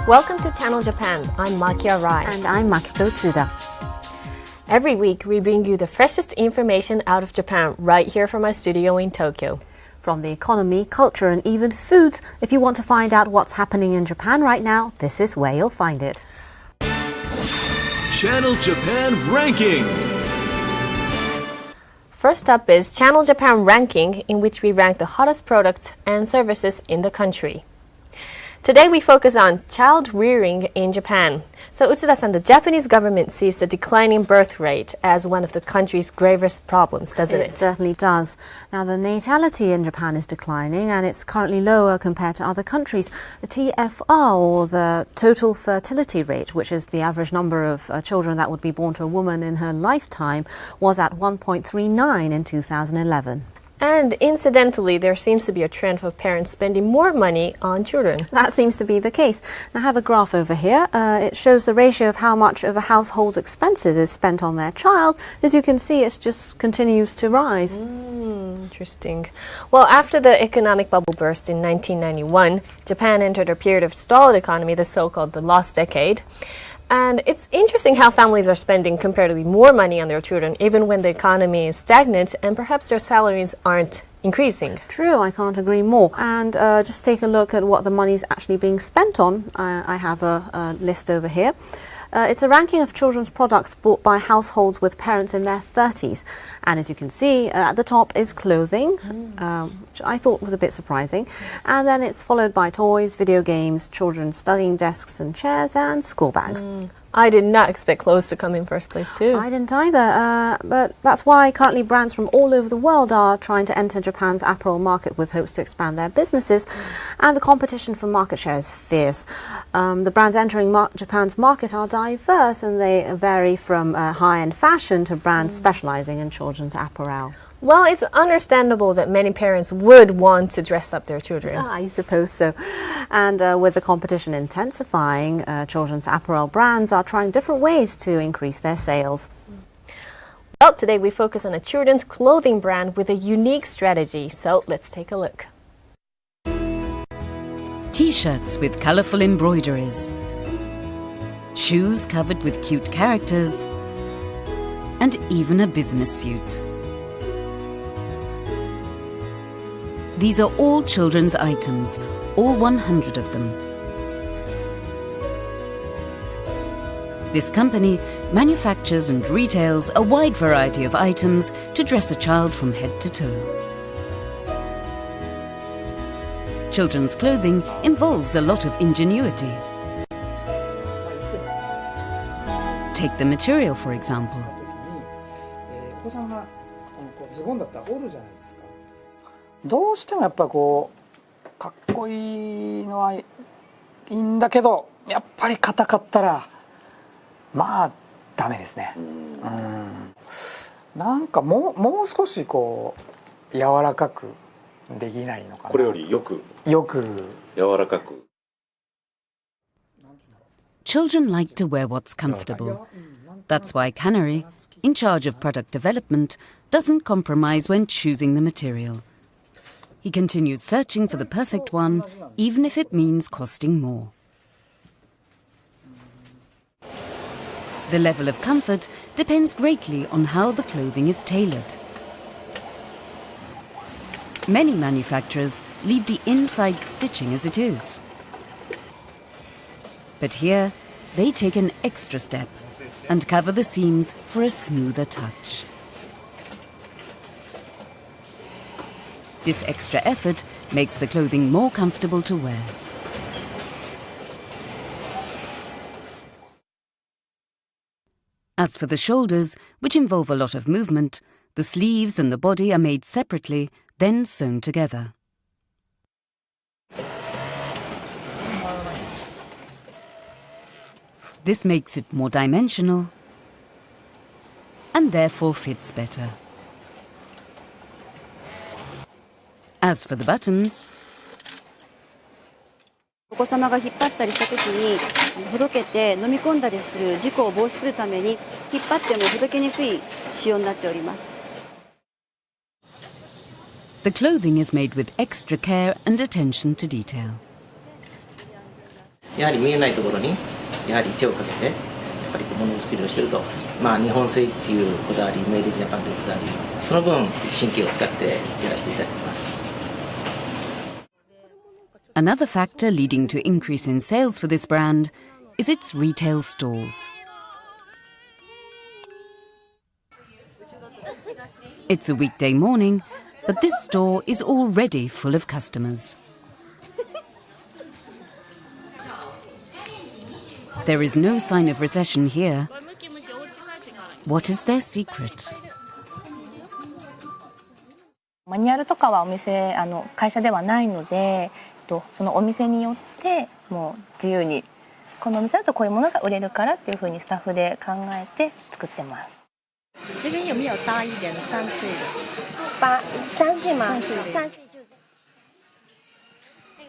Welcome to Channel Japan. I'm Makia Rai. And I'm Makiko Tsuda. Every week, we bring you the freshest information out of Japan right here from our studio in Tokyo. From the economy, culture, and even foods, if you want to find out what's happening in Japan right now, this is where you'll find it. Channel Japan Ranking. First up is Channel Japan Ranking, in which we rank the hottest products and services in the country. Today we focus on child rearing in Japan. So Utsuda-san, the Japanese government sees the declining birth rate as one of the country's gravest problems, doesn't it? It certainly does. Now, the natality in Japan is declining and it's currently lower compared to other countries. The TFR, or the total fertility rate, which is the average number of children that would be born to a woman in her lifetime, was at 1.39 in 2011. And incidentally, there seems to be a trend for parents spending more money on children. That seems to be the case. I have a graph over here. It shows the ratio of how much of a household's expenses is spent on their child. As you can see, it just continues to rise. Interesting. Well, after the economic bubble burst in 1991, Japan entered a period of stalled economy, the so-called the lost decade. And it's interesting how families are spending comparatively more money on their children, even when the economy is stagnant and perhaps their salaries aren't increasing. True, I can't agree more. And just take a look at what the money is actually being spent on. I have a list over here. It's a ranking of children's products bought by households with parents in their 30s. And as you can see, at the top is clothing, which I thought was a bit surprising. Yes. And then it's followed by toys, video games, children's studying desks and chairs, and school bags. I did not expect clothes to come in first place too. I didn't either, but that's why currently brands from all over the world are trying to enter Japan's apparel market with hopes to expand their businesses, and the competition for market share is fierce. The brands entering Japan's market are diverse, and they vary from high-end fashion to brands specializing in children's apparel. Well, it's understandable that many parents would want to dress up their children. I suppose so. And with the competition intensifying, children's apparel brands are trying different ways to increase their sales. Well, today we focus on a children's clothing brand with a unique strategy, so let's take a look. T-shirts with colourful embroideries, shoes covered with cute characters, and even a business suit. These are all children's items, all 100 of them. This company manufactures and retails a wide variety of items to dress a child from head to toe. Children's clothing involves a lot of ingenuity. Take the material, for example. どうしてもやっぱこうかっこいいのはいいんだけど、やっぱり硬かったらまあダメですね。なんかもう少しこう柔らかくできないのかな。これよりよく柔らかく。 Children like to wear what's comfortable. That's why Canary, in charge of product development, doesn't compromise when choosing the material. He continues searching for the perfect one, even if it means costing more. The level of comfort depends greatly on how the clothing is tailored. Many manufacturers leave the inside stitching as it is. But here, they take an extra step and cover the seams for a smoother touch. This extra effort makes the clothing more comfortable to wear. As for the shoulders, which involve a lot of movement, the sleeves and the body are made separately, then sewn together. This makes it more dimensional and therefore fits better. As for the buttons, お子様が引っ張ったりしたときにほどけて飲み込んだりする事故を防止するために引っ張ってもほどけにくい仕様になっております。 the clothing is made with extra care and attention to detail. やはり見えないところにやはり手をかけてやっぱりものづくりをしていると、日本製っていうこだわり、メイドインジャパンというこだわり、その分神経を使ってやらせていただいてます。Another factor leading to increase in sales for this brand is its retail stores. It's a weekday morning, but this store is already full of customers. There is no sign of recession here. What is their secret? マニュアルとかは会社ではないので、そのお店によってもう自由にこのお店だとこういうものが売れるからっていうふうにスタッフで考えて作ってます。这边有没有大一点的3岁的3岁吗？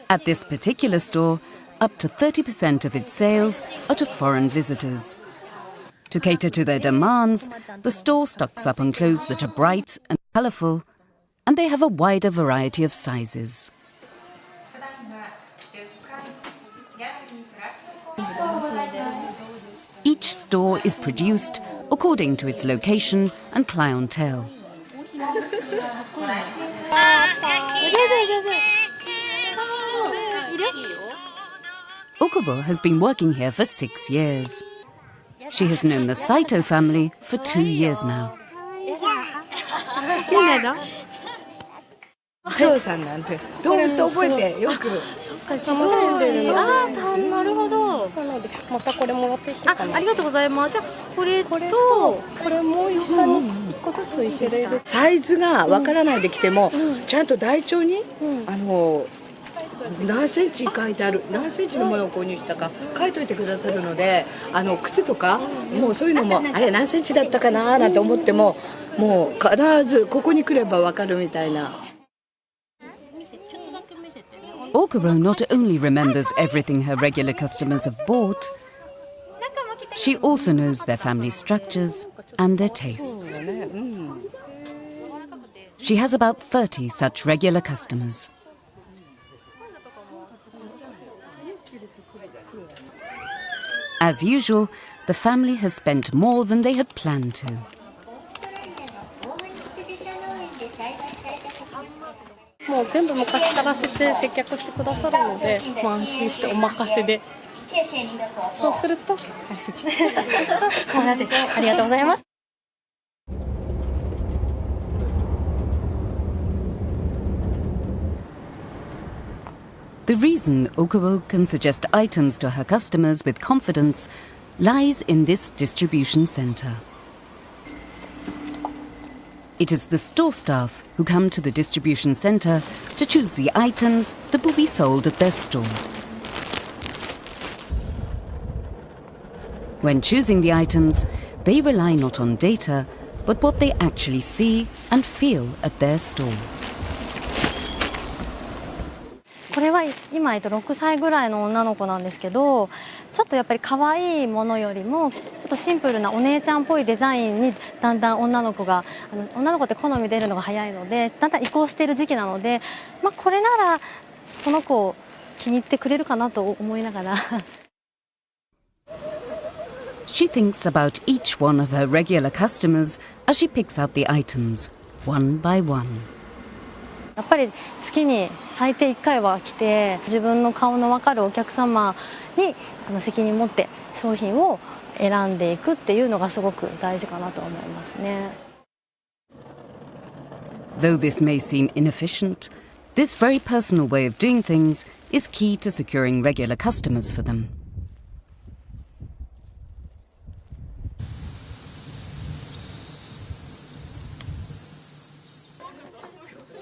At this particular store, up to 30% of its sales are to foreign visitors. To cater to their demands, the store stocks up on clothes that are bright and colourful, and they have a wider variety of sizes. Each store is produced according to its location and clientele. Okubo has been working here for 6 years. She has known the Saito family for 2 years now. ゾウさんなんて動物覚えてよくなるほど。なのでまたこれもらっていこうかな。ありがとうございます。じゃあこれとこれも一緒に1個ずつ一緒でサイズがわからないで来ても、ちゃんと台帳に何センチ書いてある、何センチのものを購入したか書いといてくださるので、靴とかもうそういうのもあれ何センチだったかななんて思っても、もう必ずここに来ればわかるみたいな。Okubo not only remembers everything her regular customers have bought, she also knows their family structures and their tastes. She has about 30 such regular customers. As usual, the family has spent more than they had planned to. もう全部昔から知って接客してくださるので、安心してお任せで。そうすると安心して。ありがとうございます。The reason Okubo can suggest items to her customers with confidence lies in this distribution centre. It is the store staff who come to the distribution centre to choose the items that will be sold at their store. When choosing the items, they rely not on data, but what they actually see and feel at their store. これは今6歳ぐらいの女の子なんですけど、ちょっとやっぱり可愛いものよりもちょっとシンプルなお姉ちゃんっぽいデザインにだんだん女の子って好み出るのが早いので、だんだん移行している時期なので、これならその子を気に入ってくれるかなと思いながら。She thinks about each one of her regular customers as she picks out the items, one by one. やっぱり月に最低1回は来て、自分の顔の分かるお客様に責任持って商品を選んでいくっていうのがすごく大事かなと思いますね。Though this may seem inefficient, this very personal way of doing things is key to securing regular customers for them.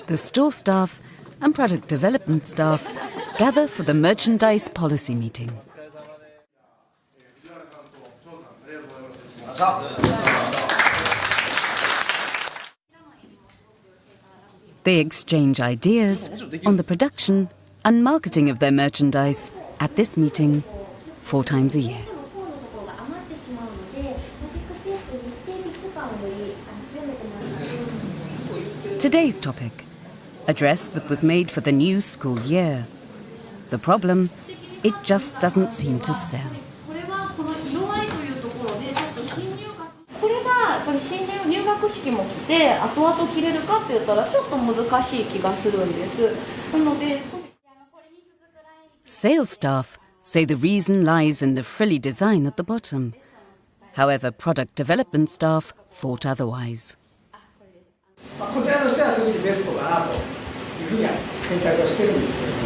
The store staff and product development staff gather for the merchandise policy meeting. They exchange ideas on the production and marketing of their merchandise at this meeting 4 times a year. Today's topic, a dress that was made for the new school year. The problem, it just doesn't seem to sell. これがやっぱり新入学式も来て後々着れるかって言ったらちょっと難しい気がするんです。なので Sales staff say the reason lies in the frilly design at the bottom. However, product development staff thought otherwise. こちらとしては正直ベストだなというふうには選択をしてるんですけれども。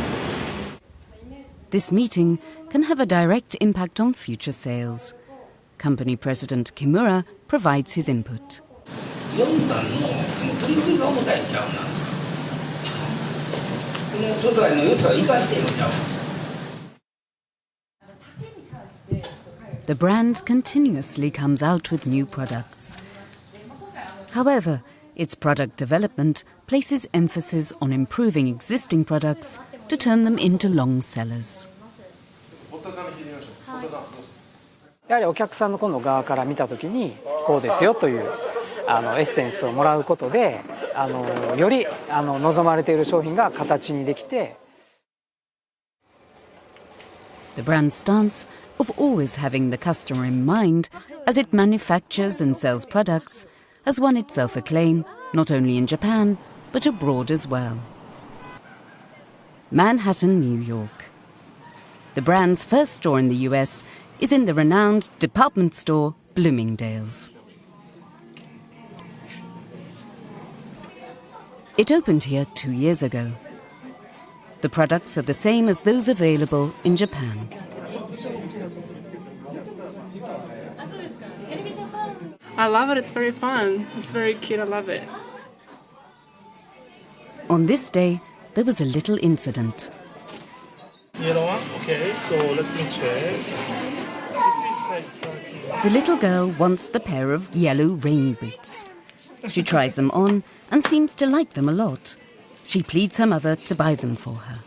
This meeting can have a direct impact on future sales. Company President Kimura provides his input. The brand continuously comes out with new products. However, its product development places emphasis on improving existing products to turn them into long sellers. やはりお客さんのこの側から見たときにこうですよというエッセンスをもらうことでより望まれている商品が形にできて。The brand's stance of always having the customer in mind as it manufactures and sells products has won itself acclaim not only in Japan but abroad as well. Manhattan, New York. The brand's first store in the US is in the renowned department store Bloomingdale's. It opened here 2 years ago. The products are the same as those available in Japan. I love it, it's very fun. It's very cute, I love it. On this day, there was a little incident. Yellow one? Okay, so let me check. This is size 30. The little girl wants the pair of yellow rain boots. She tries them on and seems to like them a lot. She pleads her mother to buy them for her.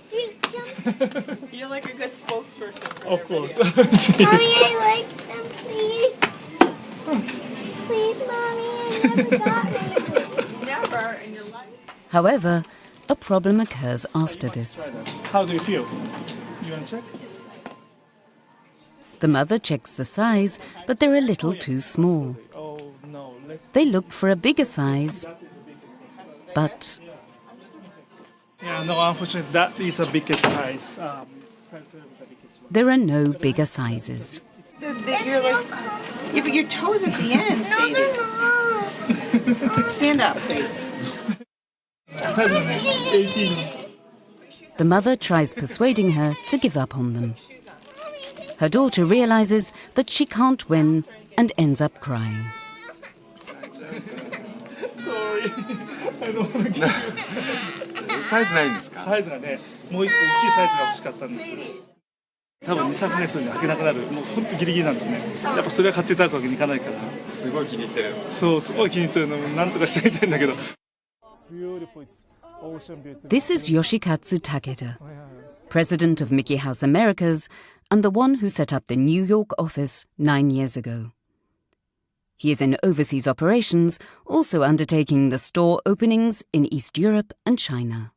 You're like a good spokesperson. Of course. Mommy, I like them, please. Please, Mommy, I never got them. Never in your life. However, a problem occurs after this. How do you feel? You want to check? The mother checks the size, but they're a little too small. Oh, no. They look for a bigger size, but... Yeah, no, unfortunately, that is the biggest size. There are no bigger sizes. You're like, yeah, but your toes at the end, Sadie. Stand up, please. The mother tries persuading her to give up on them. Her daughter realizes that she can't win and ends up crying. Sorry. I don't want to give you. サイズないんですか？サイズがね、もう一個大きいサイズが欲しかったんです。多分2、3ヶ月に履けなくなる。もう本当ギリギリなんですね。やっぱそれは買っていただくわけにいかないから。すごい気に入ってる。そう、すごい気に入ってるのをなんとかしてみたいんだけど。This is Yoshikatsu Takeda, president of Mickey House Americas and the one who set up the New York office 9 years ago. He is in overseas operations, also undertaking the store openings in East Europe and China.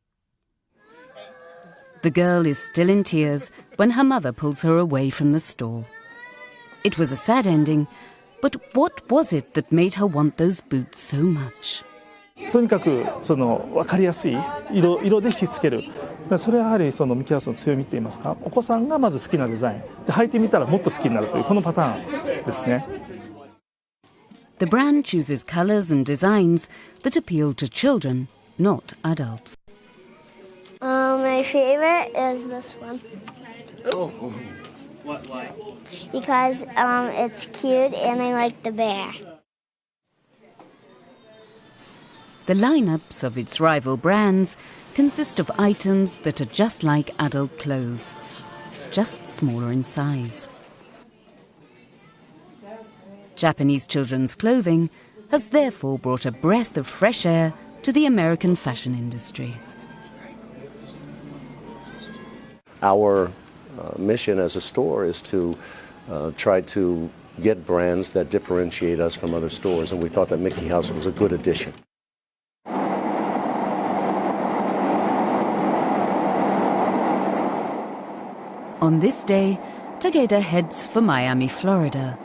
The girl is still in tears when her mother pulls her away from the store. It was a sad ending, but what was it that made her want those boots so much? とにかく分かりやすい色で引きつける。それはやはりミッキーハウスの強みって言いますか、お子さんがまず好きなデザインで履いてみたらもっと好きになるというこのパターンですね。The brand chooses colors and designs that appeal to children, not adults. My favorite is this one. Oh. Why? Because it's cute and I like the bear. The lineups of its rival brands consist of items that are just like adult clothes, just smaller in size. Japanese children's clothing has therefore brought a breath of fresh air to the American fashion industry. Our mission as a store is to try to get brands that differentiate us from other stores, and we thought that Mickey House was a good addition. On this day, Takeda heads for Miami, Florida.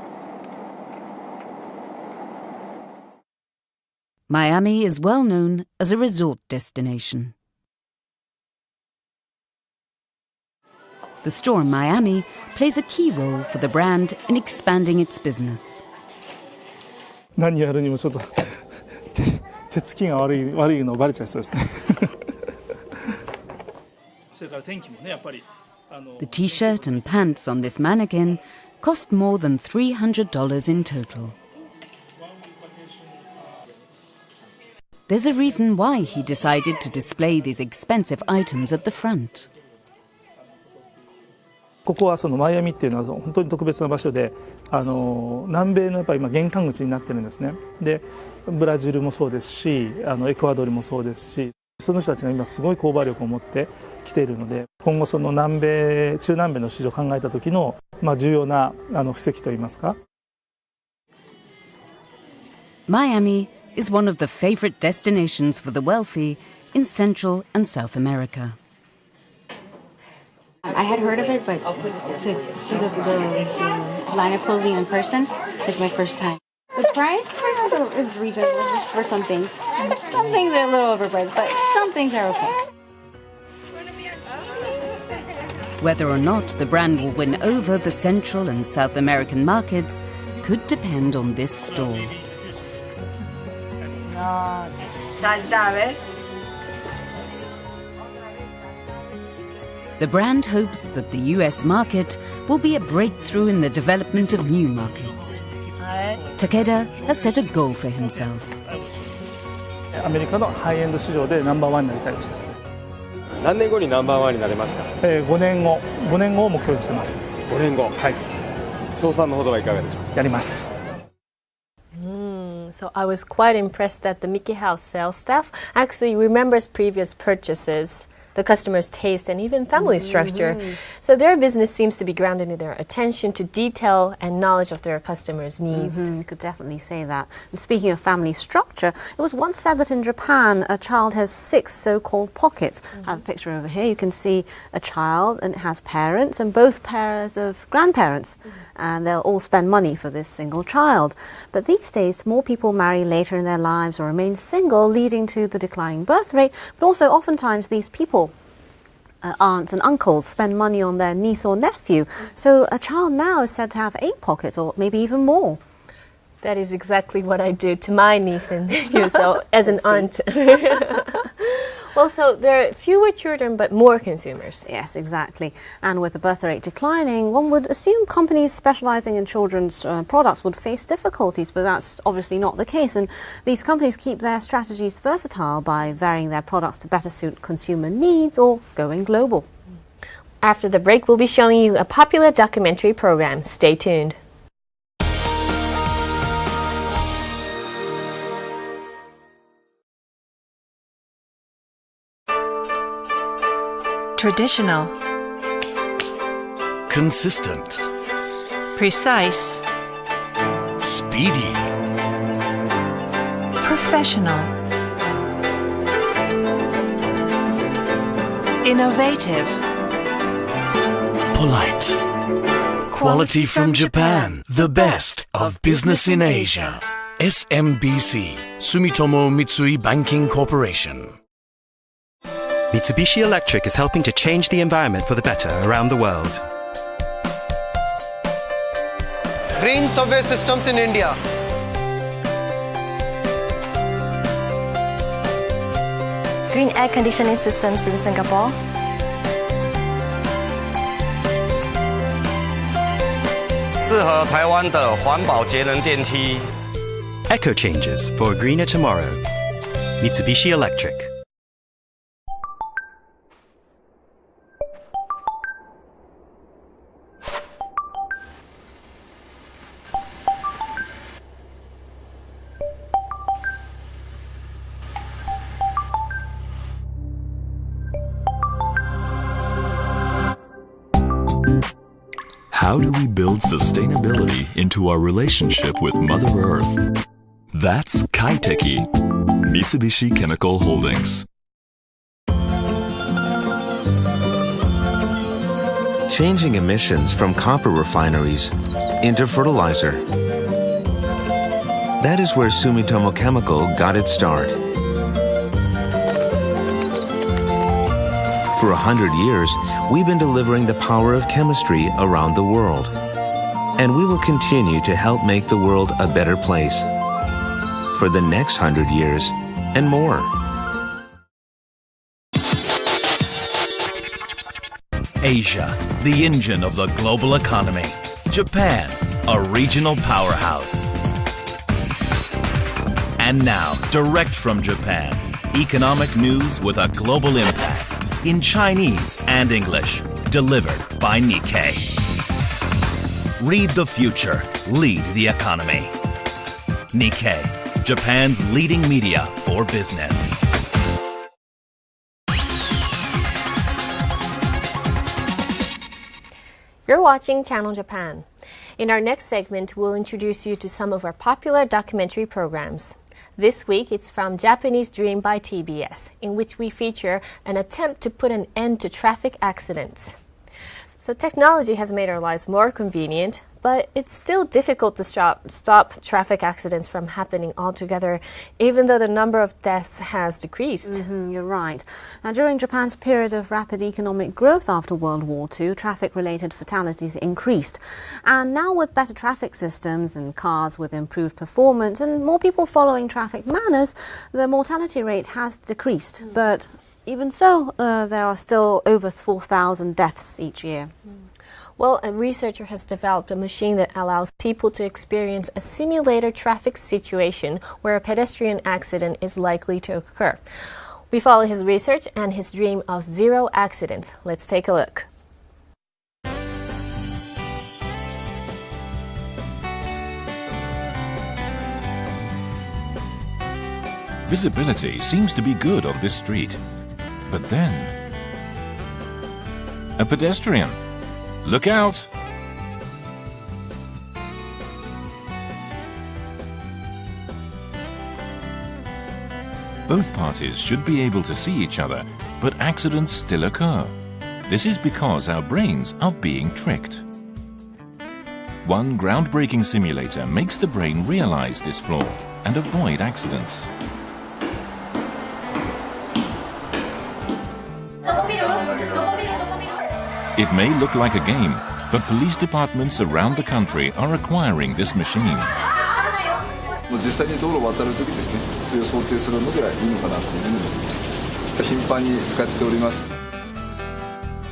Miami is well known as a resort destination. The store in Miami plays a key role for the brand in expanding its business. 何やるにもちょっと手つきが悪いのバレちゃいそうですね。それから天気もねやっぱり。The t-shirt and pants on this mannequin cost more than $300 in total. There's a reason why he decided to display these expensive items at the front. ここはそのマイアミっていうのは本当に特別な場所で、南米のやっぱり今玄関口になってるんですね。で、ブラジルもそうですし、エクアドルもそうですし、その人たちが今すごい購買力を持ってきているので、今後その中南米の市場を考えた時の重要な布石といいますか。Miami is one of the favorite destinations for the wealthy in Central and South America. I had heard of it, but to see the line of clothing in person is my first time. The prices are reasonable for some things. Some things are a little overpriced, but some things are okay. Whether or not the brand will win over the Central and South American markets could depend on this store. The brand hopes that the US market will be a breakthrough in the development of new markets. Takeda has set a goal for himself. アメリカのハイエンド市場でナンバーワンになりたい。何年後にナンバーワンになれますか？5年後を目標にしてます。5年後。はい。賞賛のほどはいかがでしょうか？やります。So I was quite impressed that the Mickey House sales staff actually remembers previous purchases, the customer's taste, and even family structure. So their business seems to be grounded in their attention to detail and knowledge of their customers' needs. You could definitely say that. And speaking of family structure, it was once said that in Japan, a child has 6 so-called pockets. I have a picture over here. You can see a child, and it has parents, and both pairs of grandparents. And they'll all spend money for this single child. But these days, more people marry later in their lives or remain single, leading to the declining birth rate. But also, oftentimes, these people, aunts and uncles, spend money on their niece or nephew. So a child now is said to have 8 pockets, or maybe even more. That is exactly what I do to my niece and nephew, so as an aunt. Well, so there are fewer children but more consumers. Yes, exactly. And with the birth rate declining, one would assume companies specializing in children's products would face difficulties, but that's obviously not the case. And these companies keep their strategies versatile by varying their products to better suit consumer needs or going global. After the break, we'll be showing you a popular documentary program. Stay tuned. Traditional, Consistent. precise, Speedy. professional, innovative, Polite. Quality from Japan. The best of business in Asia. SMBC. Sumitomo Mitsui Banking Corporation. Mitsubishi Electric is helping to change the environment for the better around the world. Green subway systems in India. Green air conditioning systems in Singapore. Eco changes for a greener tomorrow. Mitsubishi Electric. How do we build sustainability into our relationship with Mother Earth? That's Kaiteki, Mitsubishi Chemical Holdings. changing emissions from copper refineries into fertilizer. That is where Sumitomo Chemical got its start. For 100 years, we've been delivering the power of chemistry around the world. And we will continue to help make the world a better place for the next 100 years and more. Asia, the engine of the global economy. Japan, a regional powerhouse. And now, direct from Japan, economic news with a global impact in Chinese and English, delivered by Nikkei. Read the future, lead the economy. Nikkei, Japan's leading media for business. You're watching Channel Japan. In our next segment, we'll introduce you to some of our popular documentary programs. This week, it's from Japanese Dream by TBS, in which we feature an attempt to put an end to traffic accidents. So technology has made our lives more convenient, but it's still difficult to stop traffic accidents from happening altogether, even though the number of deaths has decreased. You're right. Now, during Japan's period of rapid economic growth after World War II, traffic-related fatalities increased. And now with better traffic systems and cars with improved performance and more people following traffic manners, the mortality rate has decreased. But even so, there are still over 4,000 deaths each year. Well, a researcher has developed a machine that allows people to experience a simulator traffic situation where a pedestrian accident is likely to occur. We follow his research and his dream of zero accidents. Let's take a look. Visibility seems to be good on this street. But then, a pedestrian. Look out! Both parties should be able to see each other, but accidents still occur. This is because our brains are being tricked. One groundbreaking simulator makes the brain realize this flaw and avoid accidents. It may look like a game, but police departments around the country are acquiring this machine. 実際に道路を渡るときですね、それを想定するのではいいのかなというふうに思います。頻繁に使っております。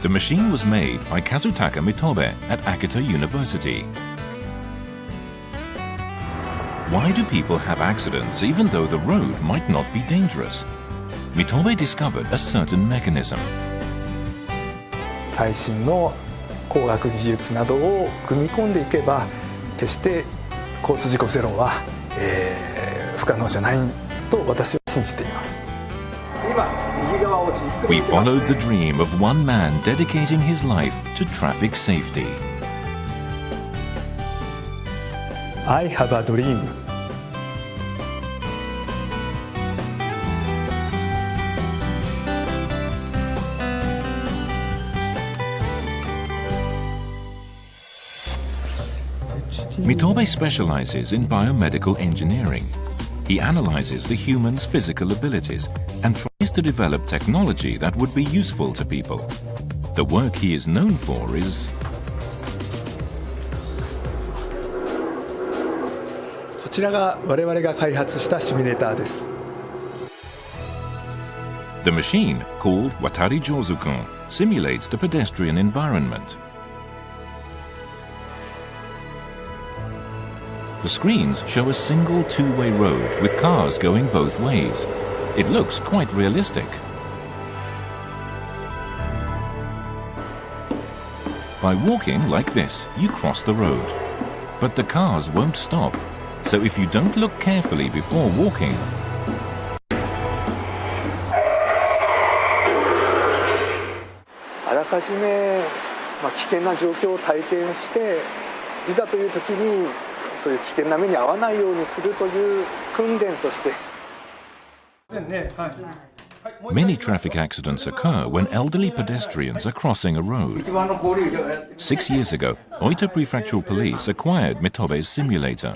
The machine was made by Kazutaka Mitobe at Akita University. Why do people have accidents even though the road might not be dangerous? Mitobe discovered a certain mechanism. 最新の工学技術などを組み込んでいけば決して交通事故ゼロは、不可能じゃないと私は信じています。We followed the dream of one man dedicating his life to traffic safety. I have a dream. Mitobe specializes in biomedical engineering. He analyzes the human's physical abilities and tries to develop technology that would be useful to people. The work he is known for is... こちらが我々が開発したシミュレーターです。The machine, called Watari Jozukun, simulates the pedestrian environment. The screens show a single two-way road with cars going both ways. It looks quite realistic. By walking like this, you cross the road. But the cars won't stop. So if you don't look carefully before walking,あらかじめ、危険な状況を体験していざという時にそういう危険な目に遭わないようにするという訓練として。Many traffic accidents occur when elderly pedestrians are crossing a road. 6 years ago, Oita Prefectural Police acquired Mitobe's simulator.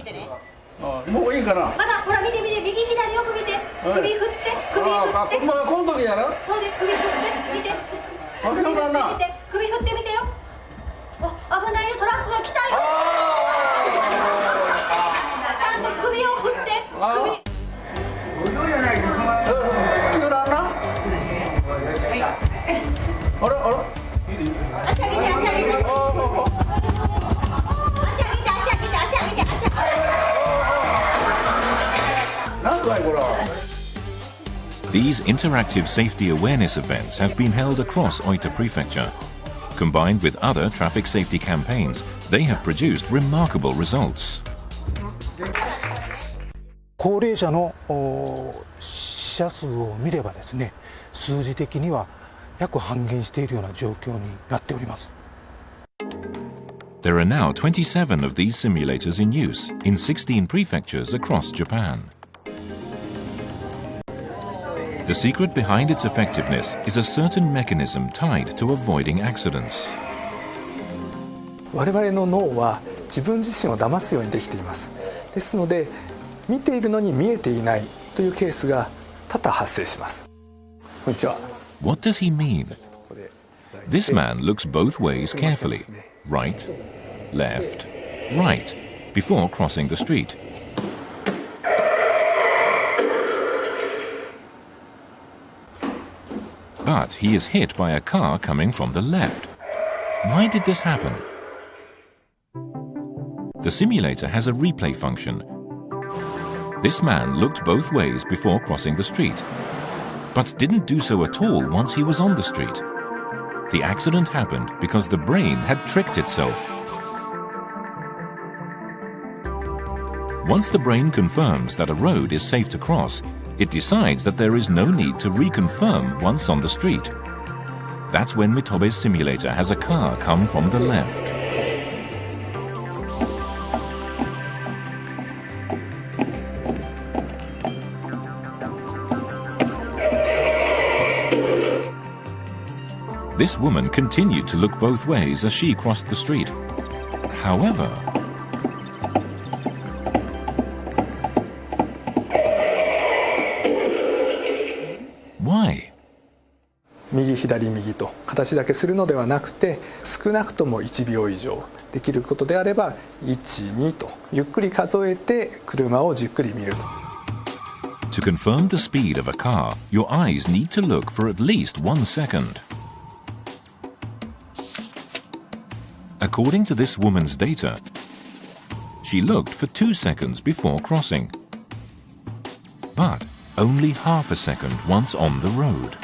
These interactive safety awareness events have been held across Oita Prefecture. Combined with other traffic safety campaigns, they have produced remarkable results. 高齢者の死者数を見ればですね、数字的には約半減しているような状況になっております。There are now 27 of these simulators in use in 16 prefectures across Japan. The secret behind its effectiveness is a certain mechanism tied to avoiding accidents. 我々の脳は自分自身を騙すようにできています。ですので、見ているのに見えていないというケースが多々発生します。こんにちは。What does he mean? This man looks both ways carefully, right, left, right, before crossing the street. But he is hit by a car coming from the left. Why did this happen? The simulator has a replay function. This man looked both ways before crossing the street, but didn't do so at all once he was on the street. The accident happened because the brain had tricked itself. Once the brain confirms that a road is safe to cross, it decides that there is no need to reconfirm once on the street. That's when Mitobe's simulator has a car come from the left. This woman continued to look both ways as she crossed the street. However, why? 右左右と形だけするのではなくて、少なくとも1秒以上できることであれば1、2とゆっくり数えて車をじっくり見ると。To confirm the speed of a car, your eyes need to look for at least 1 second. According to this woman's data, she looked for 2 seconds before crossing, but only half a second once on the road.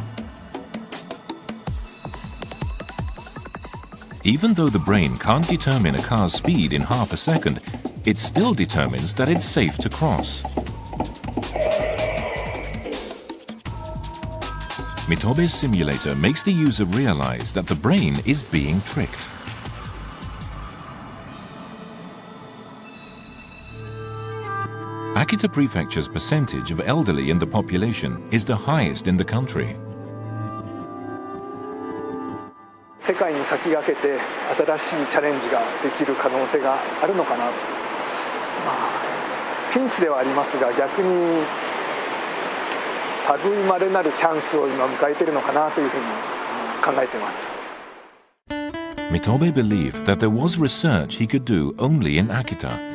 Even though the brain can't determine a car's speed in half a second, it still determines that it's safe to cross. Mitobe's simulator makes the user realize that the brain is being tricked. Akita Prefecture's percentage of elderly in the population is the highest in the country. 世界に先駆けて新しいチャレンジができる可能性があるのかな。まあピンチではありますが、逆に類いまれなるチャンスを今迎えているのかなというふうに考えています。Mitobe believed that there was research he could do only in Akita.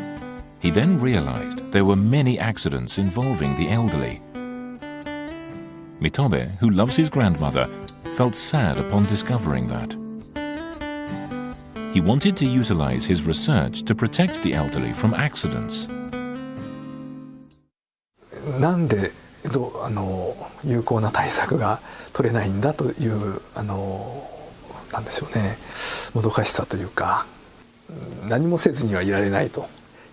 He then realized there were many accidents involving the elderly. Mitobe, who loves his grandmother, felt sad upon discovering that. He wanted to utilize his research to protect the elderly from accidents. なんで有効な対策が取れないんだというなんでしょうね、もどかしさというか、何もせずにはいられないと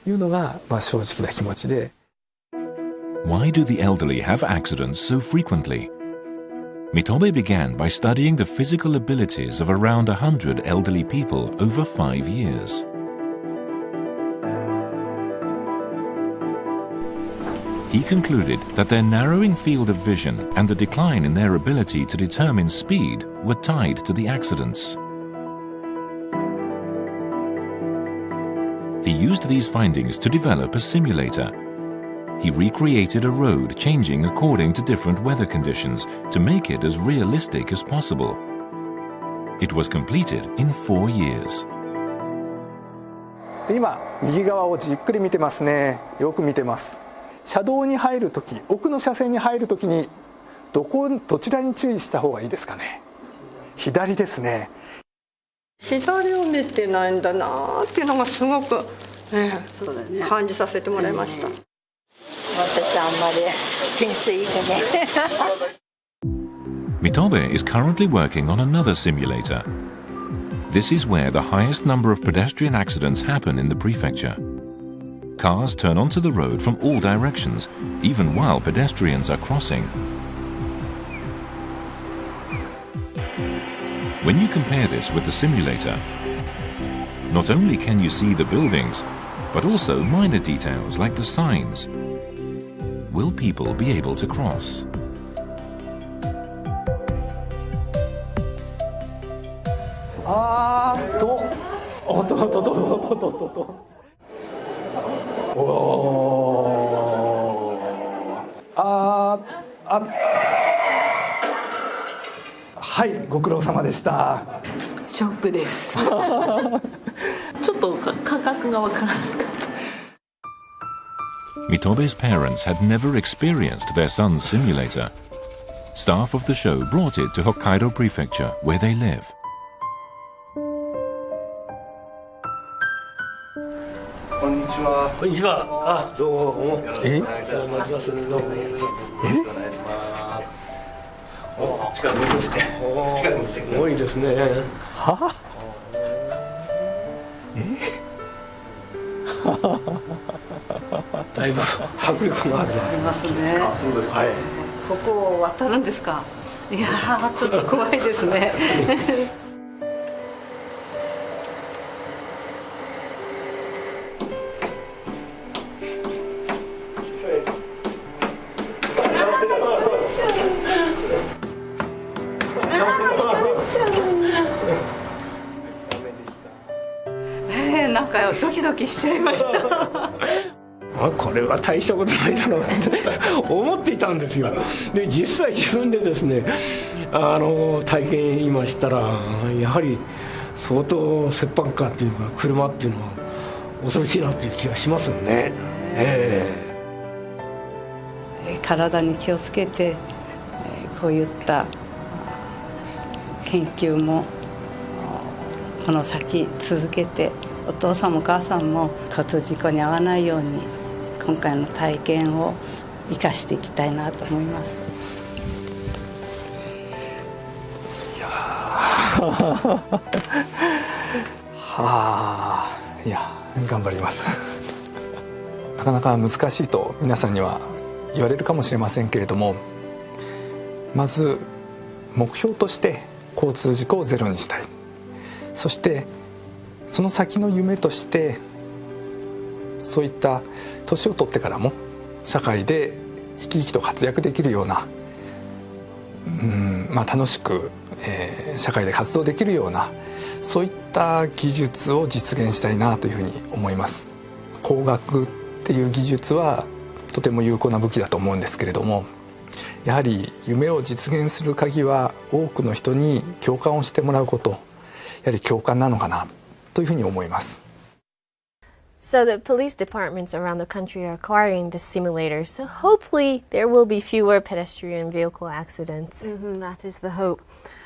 いうのが正直な気持ちで。Why do the elderly have accidents so frequently? Mitobe began by studying the physical abilities of around 100 elderly people over 5 years. He concluded that their narrowing field of vision and the decline in their ability to determine speed were tied to the accidents. He used these findings to develop a simulator. He recreated a road changing according to different weather conditions to make it as realistic as possible. It was completed in 4 years. 今右側をじっくり見てますね。よく見てます。車道に入るとき、奥の車線に入るときにどちらに注意した方がいいですかね。左ですね。左を見てないんだなっていうのがすごく、感じさせてもらいました。私あんまり点数いいね。Mitobe is currently working on another simulator. This is where the highest number of pedestrian accidents happen in the prefecture. Cars turn onto the road from all directions, even while pedestrians are crossing. When you compare this with the simulator, not only can you see the buildings, but also minor details like the signs. Will people be able to cross? Oh, はい、ご苦労様でした。ショックです。ちょっと感覚がわからなかった。 Mitobe's parents had never experienced their son's simulator. Staff of the show brought it to Hokkaido Prefecture, where they live. Konnichiwa. Konnichiwa. Ah, どうも。近くですか。近くすごいですね。は？だいぶ迫力があるな。ありますね。あ、そうです。はい。ここを渡るんですか。いやー、ちょっと怖いですね。なんかドキドキしちゃいました。これは大したことないだろうって思っていたんですよ。で実際自分でですね体験今したらやはり相当切迫感っていうか車っていうのは恐ろしいなっていう気がしますよね。体に気をつけてこういった研究もこの先続けてお父さんもお母さんも交通事故に遭わないように今回の体験を生かしていきたいなと思います。いやはあ、いや頑張ります。なかなか難しいと皆さんには言われるかもしれませんけれども、まず目標として交通事故をゼロにしたい。そしてその先の夢としてそういった年を取ってからも社会で生き生きと活躍できるような、楽しく、社会で活動できるようなそういった技術を実現したいなというふうに思います。工学っていう技術はとても有効な武器だと思うんですけれども、やはり夢を実現する鍵は多くの人に共感をしてもらうこと、やはり共感なのかなというふうに思います。So the police departments around the country are acquiring the simulators, so hopefully there will be fewer pedestrian vehicle accidents. That is the hope.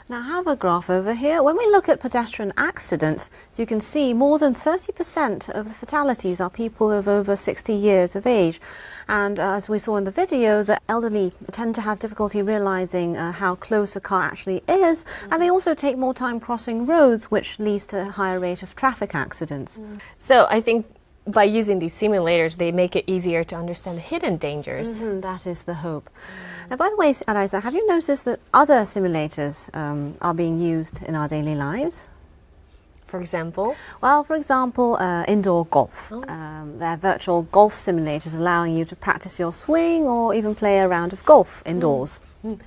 Now I have a graph over here. When we look at pedestrian accidents, as you can see, more than 30% of the fatalities are people of over 60 years of age. And as we saw in the video, the elderly tend to have difficulty realizing how close a car actually is, and they also take more time crossing roads, which leads to a higher rate of traffic accidents. So I think by using these simulators, they make it easier to understand the hidden dangers. That is the hope. Now, by the way, Arisa, have you noticed that other simulators are being used in our daily lives? For example? Well, for example, indoor golf. They're virtual golf simulators allowing you to practice your swing or even play a round of golf indoors.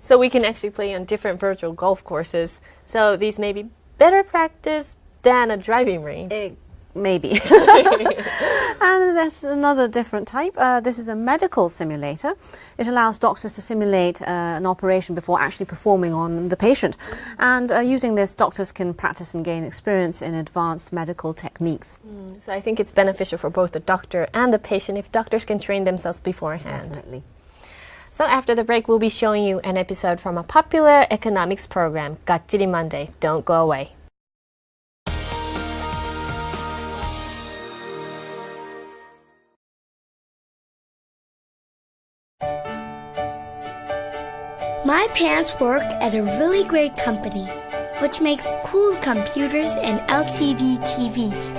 So we can actually play on different virtual golf courses. So these may be better practice than a driving range. Maybe. And there's another different type. This is a medical simulator. It allows doctors to simulate an operation before actually performing on the patient. And using this, doctors can practice and gain experience in advanced medical techniques. So I think it's beneficial for both the doctor and the patient if doctors can train themselves beforehand. Definitely. So after the break, we'll be showing you an episode from a popular economics program, Gachiri Monday. Don't go away. My parents work at a really great company, which makes cool computers and LCD TVs.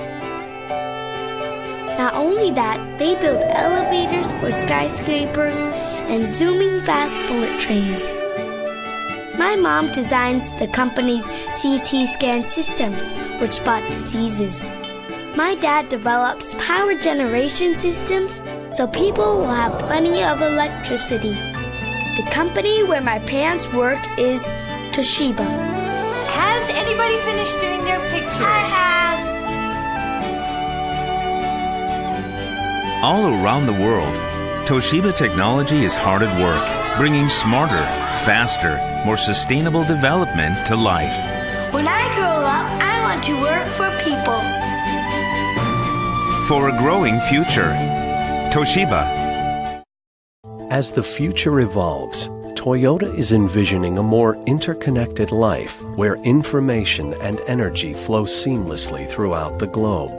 Not only that, they build elevators for skyscrapers and zooming fast bullet trains. My mom designs the company's CT scan systems, which spot diseases. My dad develops power generation systems so people will have plenty of electricity. The company where my parents work is Toshiba. Has anybody finished doing their pictures? I have. All around the world, Toshiba technology is hard at work, bringing smarter, faster, more sustainable development to life. When I grow up, I want to work for people. For a growing future, Toshiba. As the future evolves, Toyota is envisioning a more interconnected life where information and energy flow seamlessly throughout the globe.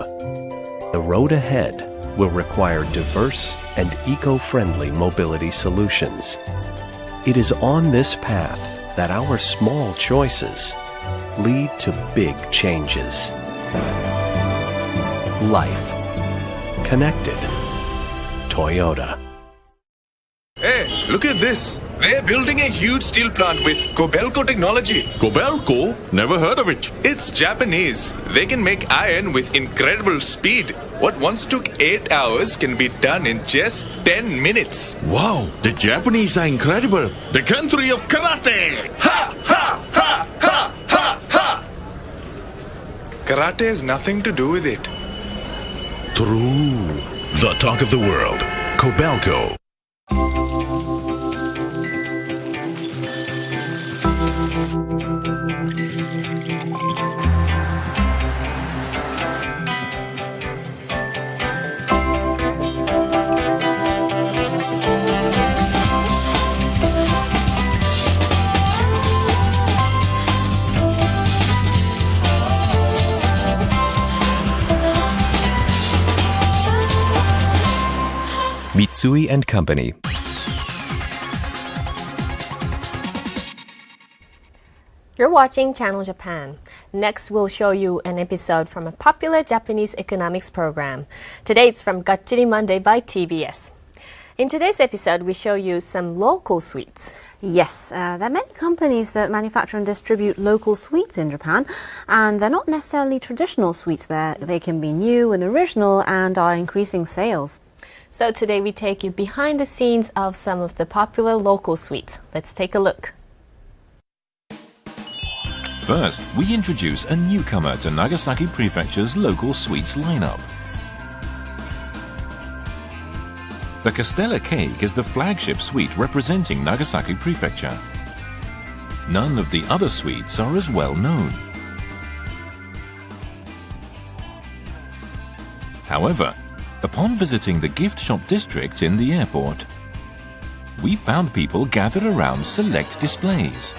The road ahead will require diverse and eco-friendly mobility solutions. It is on this path that our small choices lead to big changes. Life. Connected. Toyota. Hey, look at this. They're building a huge steel plant with Kobelco technology. Kobelco? Never heard of it. It's Japanese. They can make iron with incredible speed. What once took 8 hours can be done in just 10 minutes. Wow, the Japanese are incredible. The country of karate. Ha! Ha! Ha! Ha! Ha! Ha! Karate has nothing to do with it. True. The talk of the world. Kobelco. Mitsui & Company. You're watching Channel Japan. Next, we'll show you an episode from a popular Japanese economics program. Today, it's from Gachiri Monday by TBS. In today's episode, we show you some local sweets. Yes, there are many companies that manufacture and distribute local sweets in Japan, and they're not necessarily traditional sweets. They can be new and original and are increasing sales. So today we take you behind the scenes of some of the popular local sweets. Let's take a look. First, we introduce a newcomer to Nagasaki Prefecture's local sweets lineup. The Castella cake is the flagship sweet representing Nagasaki Prefecture. None of the other sweets are as well known. However, upon visiting the gift shop district in the airport, we found people gathered around select displays.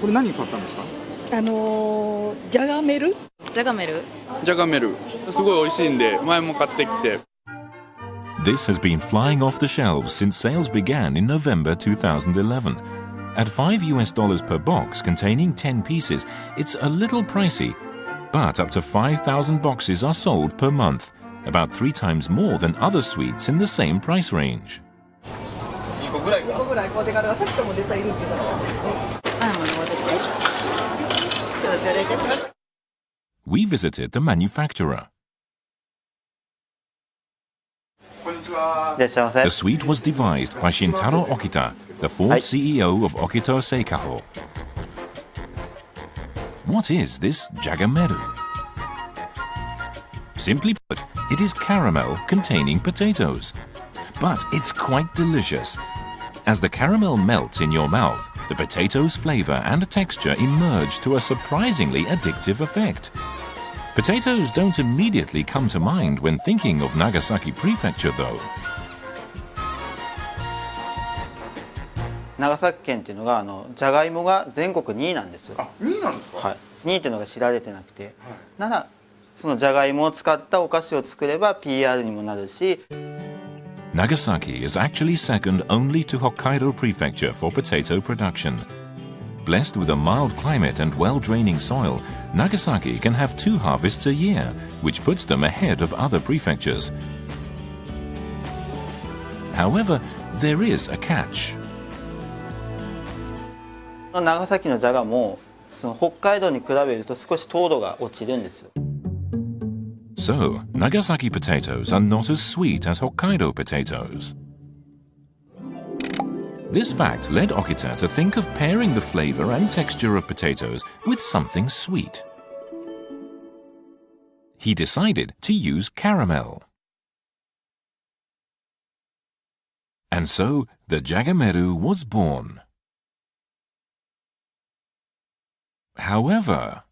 What did you buy? ジャガメル。ジャガメル。ジャガメル。すごい美味しいんで前も買ってきて。This has been flying off the shelves since sales began in November 2011. At $5 per box containing 10 pieces, it's a little pricey, but up to 5,000 boxes are sold per month, about 3 times more than other sweets in the same price range. いい国個ぐらいこう手軽がさっきとも絶対いるっていうからちょっと頂戴いたします。 We visited the manufacturer. The suite was devised by Shintaro Okita, the fourth CEO of Okito Seikaho. What is this jagameru? Simply put, it is caramel containing potatoes. But it's quite delicious. As the caramel melts in your mouth, the potatoes' flavor and texture emerge to a surprisingly addictive effect. Potatoes don't immediately come to mind when thinking of Nagasaki Prefecture, though. 長崎県っていうのがじゃがいもが全国2位なんですよ。あ、2位なんですか？はい。2位っていうのが知られてなくて、ならそのじゃがいもを使ったお菓子を作れば PR にもなるし。Nagasaki is actually second only to Hokkaido Prefecture for potato production. Blessed with a mild climate and well-draining soil, Nagasaki can have 2 harvests a year, which puts them ahead of other prefectures. However, there is a catch. 長崎のじゃがもその北海道に比べると少し糖度が落ちるんですよ。So, Nagasaki potatoes are not as sweet as Hokkaido potatoes. This fact led Okita to think of pairing the flavor and texture of potatoes with something sweet. He decided to use caramel. And so, the jagameru was born. However,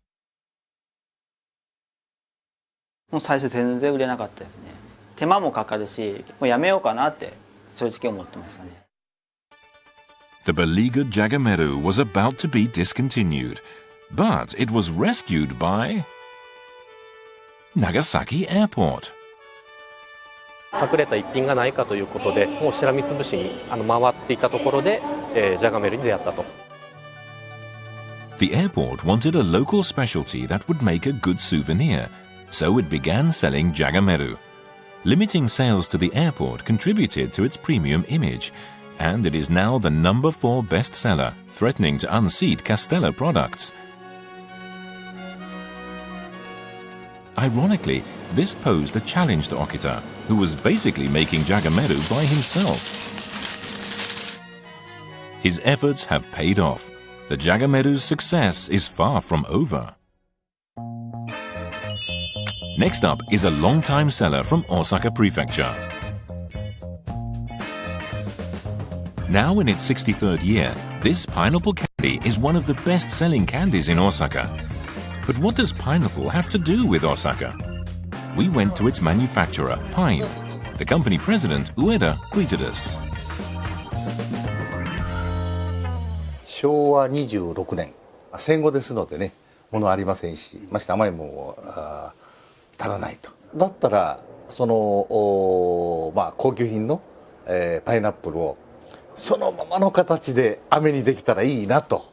もう最初全然売れなかったですね。手間もかかるし、もうやめようかなって正直思ってましたね。The beleaguered jagameru was about to be discontinued, but it was rescued by Nagasaki Airport. 隠れた一品がないかということで、もうしらみつぶしに回っていたところで、ジャガメルに出会ったと。The airport wanted a local specialty that would make a good souvenir, so it began selling jagameru. Limiting sales to the airport contributed to its premium image, and it is now the number 4 bestseller, threatening to unseat Castella products. Ironically, this posed a challenge to Okita, who was basically making jagameru by himself. His efforts have paid off. The jagameru's success is far from over. Next up is a long-time seller from Osaka Prefecture. Now in its 63rd year, this pineapple candy is one of the best-selling candies in Osaka. But what does pineapple have to do with Osaka? We went to its manufacturer, Pine. The company president, Ueda, greeted us. 昭和26年、戦後ですのでね、物ありませんし、まして甘いものも足らないと。だったらその高級品の、パイナップルをそのままの形で飴にできたらいいなと。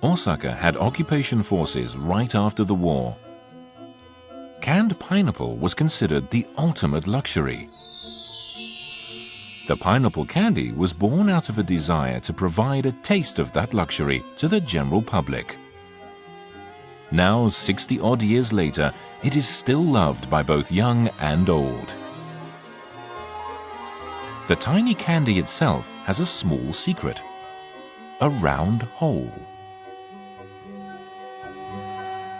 Osaka had occupation forces right after the war. Canned pineapple was considered the ultimate luxury. The pineapple candy was born out of a desire to provide a taste of that luxury to the general public. Now, 60-odd years later, it is still loved by both young and old. The tiny candy itself has a small secret: a round hole.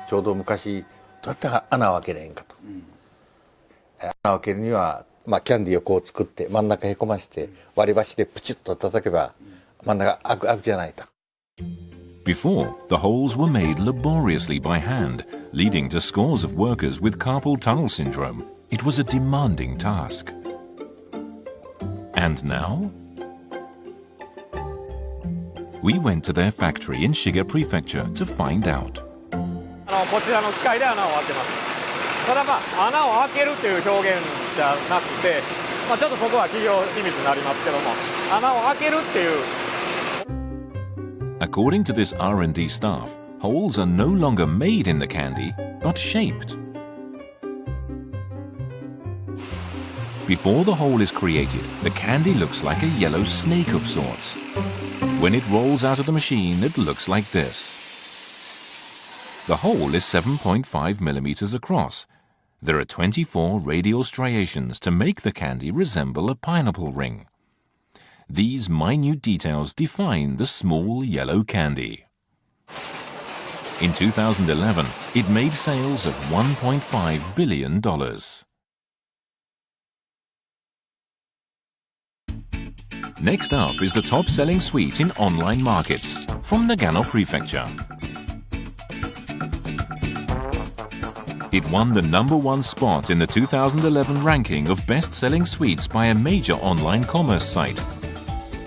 ちょうど昔どうやったら穴を開けれんかと、穴を開けるにはキャンディーをこう作って真ん中へこまして割り箸でプチッと叩けば真ん中開くじゃないと。Before, the holes were made laboriously by hand, leading to scores of workers with carpal tunnel syndrome. It was a demanding task. And now? We went to their factory in Shiga Prefecture to find out. こちらの機械で穴を開けます。ただ穴を開けるという表現じゃなくて、ちょっとそこは企業秘密になりますけども、穴を開けるっていう。According to this R&D staff, holes are no longer made in the candy, but shaped. Before the hole is created, the candy looks like a yellow snake of sorts. When it rolls out of the machine, it looks like this. The hole is 7.5 millimeters across. There are 24 radial striations to make the candy resemble a pineapple ring. These minute details define the small yellow candy. In 2011, it made sales of $1.5 billion. Next up is the top-selling sweet in online markets from Nagano Prefecture. It won the #1 spot in the 2011 ranking of best-selling sweets by a major online commerce site.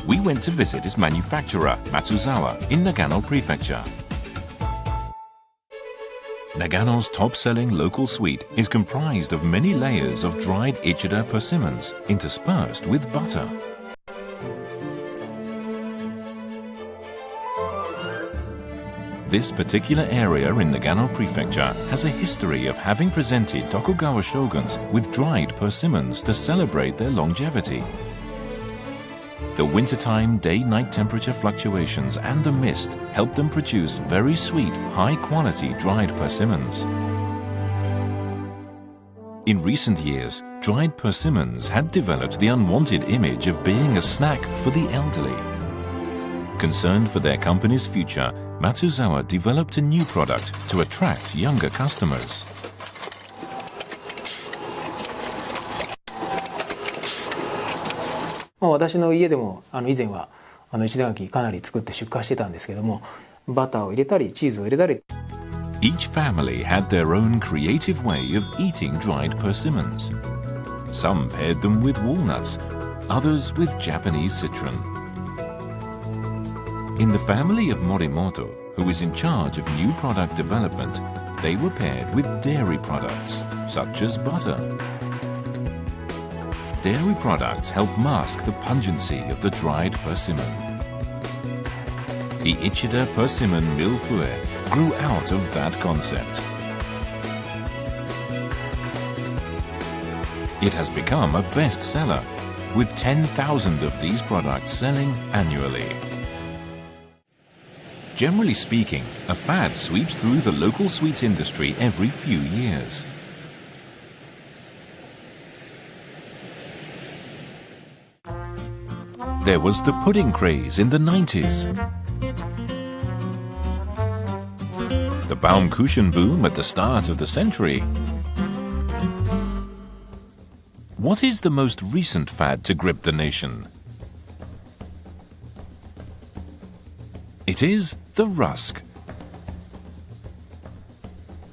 We went to visit its manufacturer, Matsuzawa, in Nagano Prefecture. Nagano's top-selling local sweet is comprised of many layers of dried Ichida persimmons interspersed with butter. This particular area in Nagano Prefecture has a history of having presented Tokugawa shoguns with dried persimmons to celebrate their longevity. The wintertime day-night temperature fluctuations and the mist help them produce very sweet, high-quality dried persimmons. In recent years, dried persimmons had developed the unwanted image of being a snack for the elderly. Concerned for their company's future, Matsuzawa developed a new product to attract younger customers. 私の家でも以前は一段柿かなり作って出荷してたんですけども、バターを入れたりチーズを入れたり。Each family had their own creative way of eating dried persimmons. Some paired them with walnuts, others with Japanese citron. In the family of Morimoto, who is in charge of new product development, they were paired with dairy products, such as butter. Dairy products help mask the pungency of the dried persimmon. The Ichida persimmon milfue grew out of that concept. It has become a bestseller, with 10,000 of these products selling annually. Generally speaking, a fad sweeps through the local sweets industry every few years. There was the pudding craze in the 90s. The Baumkuchen boom at the start of the century. What is the most recent fad to grip the nation? It is the rusk.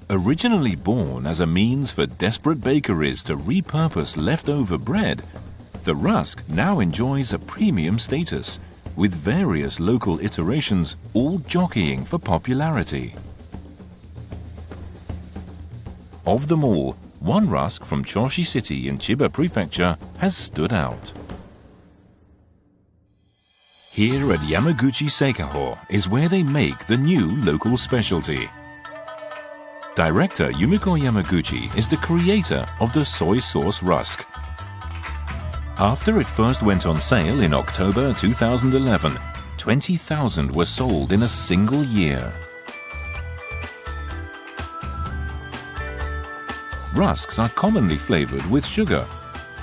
Originally born as a means for desperate bakeries to repurpose leftover bread, the rusk now enjoys a premium status, with various local iterations all jockeying for popularity. Of them all, one rusk from Choshi City in Chiba Prefecture has stood out. Here at Yamaguchi Seikaho is where they make the new local specialty. Director Yumiko Yamaguchi is the creator of the soy sauce rusk. After it first went on sale in October 2011, 20,000 were sold in a single year. Rusks are commonly flavored with sugar.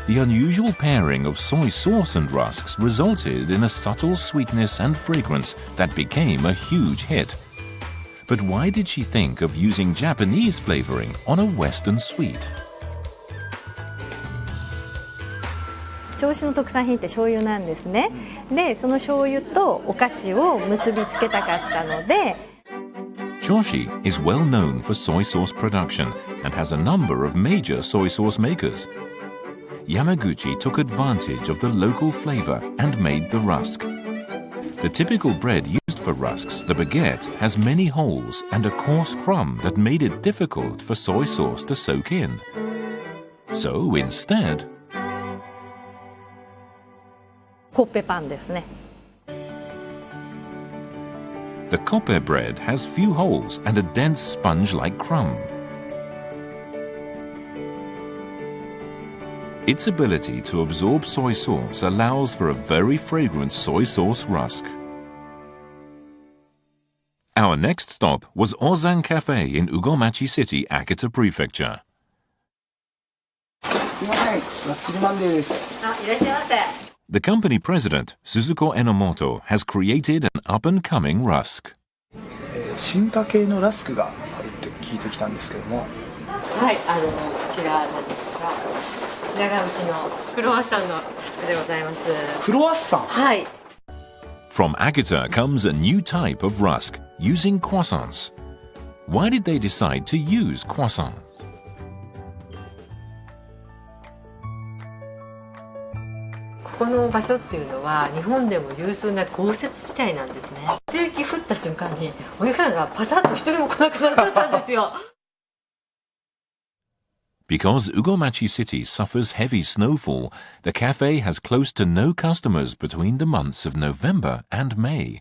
The unusual pairing of soy sauce and rusks resulted in a subtle sweetness and fragrance that became a huge hit. But why did she think of using Japanese flavoring on a Western sweet? 銚子の特産品って醤油なんですね。で、その醤油とお菓子を結びつけたかったので。Choshi is well known for soy sauce production and has a number of major soy sauce makers. Yamaguchi took advantage of the local flavor and made the rusk. The typical bread used for rusks, the baguette, has many holes and a coarse crumb that made it difficult for soy sauce to soak in. So instead, コッペパンですね。 The Koppe bread has few holes and a dense sponge-like crumb. Its ability to absorb soy sauce allows for a very fragrant soy sauce rusk. Our next stop was Ozan Cafe in Ugomachi City, Akita Prefecture. The company president, Suzuko Enomoto, has created an up-and-coming rusk. 進化系のラスクがあるって聞いてきたんですけども。はい、こちらなんですが、長内のクロワッサンのラスクでございます。クロワッサン？はい。From Akita comes a new type of rusk using croissants. Why did they decide to use croissants? ここの場所っていうのは日本でも有数な豪雪地帯なんですね。初雪降った瞬間にお客さんがパタッと一人も来なくなっちゃったんですよ。Because Ugomachi City suffers heavy snowfall, the cafe has close to no customers between the months of November and May.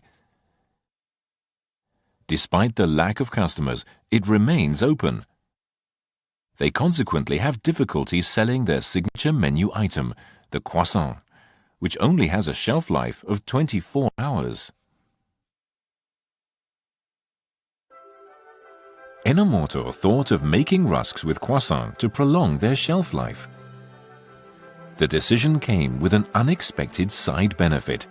Despite the lack of customers, it remains open. They consequently have difficulty selling their signature menu item, the croissant, which only has a shelf life of 24 hours. Enomoto thought of making rusks with croissant to prolong their shelf life. The decision came with an unexpected side benefit: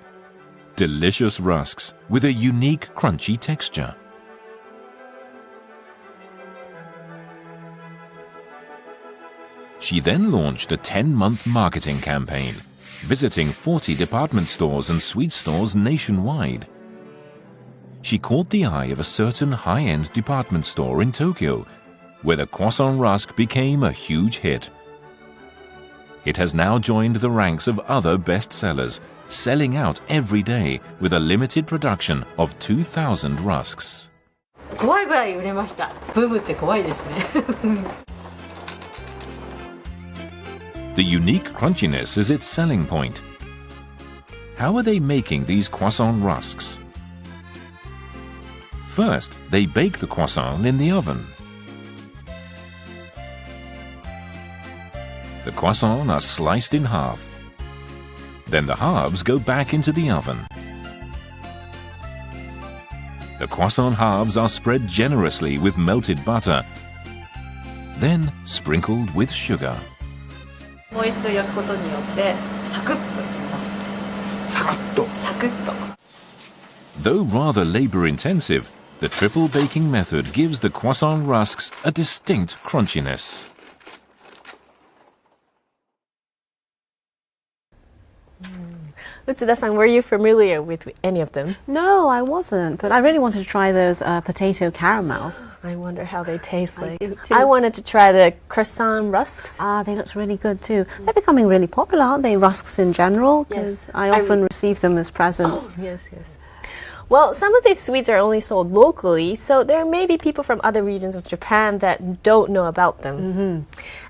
delicious rusks with a unique crunchy texture. She then launched a 10-month marketing campaign, visiting 40 department stores and sweet stores nationwide. She caught the eye of a certain high-end department store in Tokyo, where the croissant rusk became a huge hit. It has now joined the ranks of other bestsellers, selling out every day with a limited production of 2,000 rusks. 怖いぐらい売れました。ブームって怖いですね。The unique crunchiness is its selling point. How are they making these croissant rusks? First, they bake the croissant in the oven. The croissants are sliced in half. Then the halves go back into the oven. The croissant halves are spread generously with melted butter, then sprinkled with sugar. もう一度焼くことによってサクッといきます。サクッと。サクッと。Though rather labor-intensive, the triple baking method gives the croissant rusks a distinct crunchiness. Utsuda-san, were you familiar with any of them? No, I wasn't, but I really wanted to try those potato caramels. I wonder how they taste like. do too. I wanted to try the croissant rusks. Ah, they looked really good too. They're becoming really popular, aren't they? Rusks in general? Yes. I often receive them as presents. Oh, yes, yes. Well, some of these sweets are only sold locally, so there may be people from other regions of Japan that don't know about them. Mm-hmm.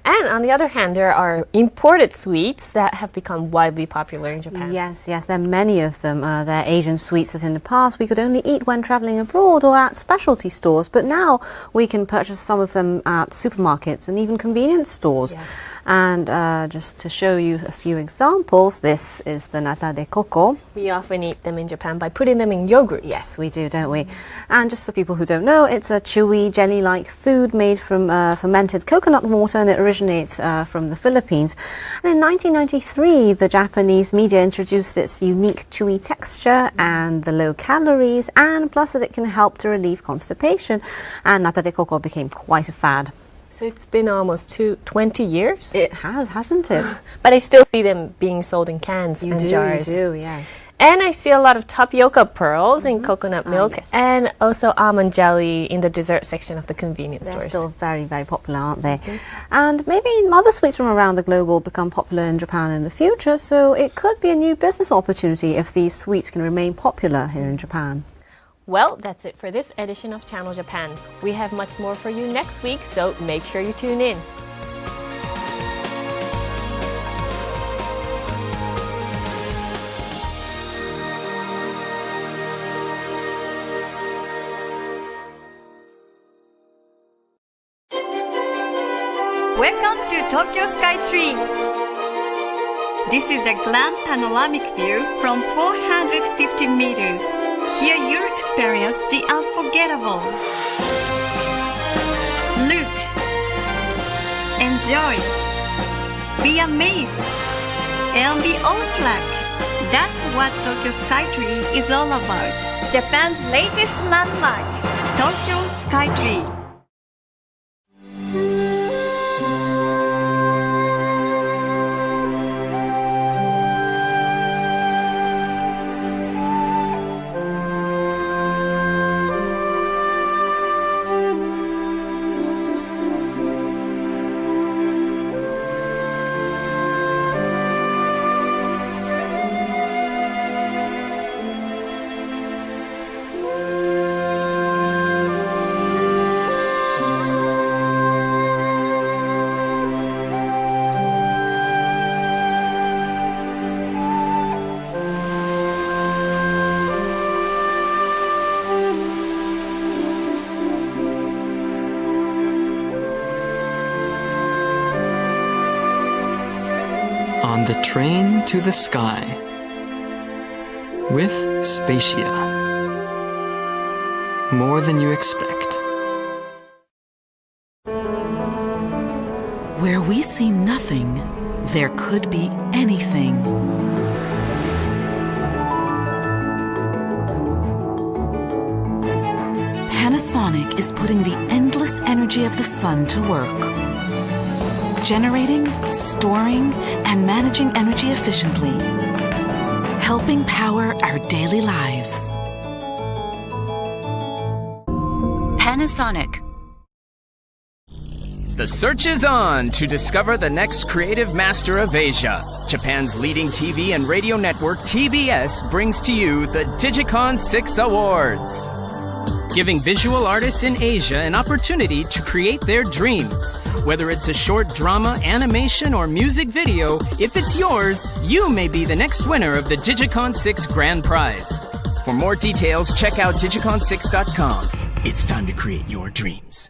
And on the other hand, there are imported sweets that have become widely popular in Japan. Yes, yes, there are many of them. They're Asian sweets that in the past we could only eat when traveling abroad or at specialty stores, but now we can purchase some of them at supermarkets and even convenience stores. Yes. And just to show you a few examples, this is the nata de coco. We often eat them in Japan by putting them in yogurt. Yes, we do, don't we? And just for people who don't know, it's a chewy, jelly-like food made from fermented coconut water, and it originates from the Philippines. And in 1993, the Japanese media introduced its unique chewy texture and the low calories, and plus that it can help to relieve constipation. And nata de coco became quite a fad. So it's been almost 20 years? It has, hasn't it? But I still see them being sold in cans and jars. You do, yes. And I see a lot of tapioca pearls in coconut milk, yes. and also almond jelly in the dessert section of the convenience They're stores. still very, very popular, aren't they? And maybe other sweets from around the globe will become popular in Japan in the future, so it could be a new business opportunity if these sweets can remain popular here in Japan. Well, that's it for this edition of Channel Japan. We have much more for you next week, so make sure you tune in. Welcome to Tokyo Skytree. This is the grand panoramic view from 450 meters. Here you'll experience the unforgettable. Look, enjoy, be amazed, and be awestruck. That's what Tokyo Skytree is all about. Japan's latest landmark, Tokyo Skytree. On the train to the sky with Spacia. More than you expect. Where we see nothing, there could be anything. Panasonic is putting the endless energy of the sun to work. Generating, storing, and managing energy efficiently. Helping power our daily lives. Panasonic. The search is on to discover the next creative master of Asia. Japan's leading TV and radio network, TBS, brings to you the Digicon 6 Awards. Giving visual artists in Asia an opportunity to create their dreams. Whether it's a short drama, animation, or music video, if it's yours, you may be the next winner of the Digicon 6 Grand Prize. For more details, check out digicon6.com. It's time to create your dreams.